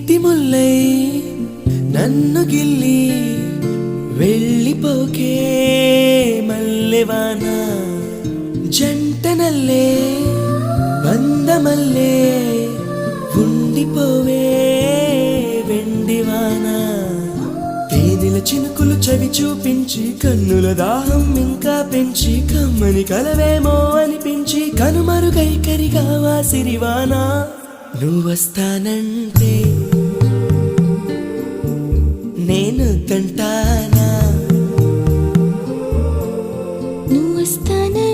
నీటి ముల్లై నన్ను గిల్లి వెళ్ళిపోకే మల్లెవాన జంటనల్లే బందమల్లే ఉండిపోవే వెండివాన తేనెల చినుకులు చవి చూపించి కన్నుల దాహం ఇంకా పెంచి కమ్మని కలవేమో అనిపించి కనుమరుగైకరిగా వాసిరివాన నువ్వొస్తానంటే నేను తంటానా నువ్వొస్తానంటే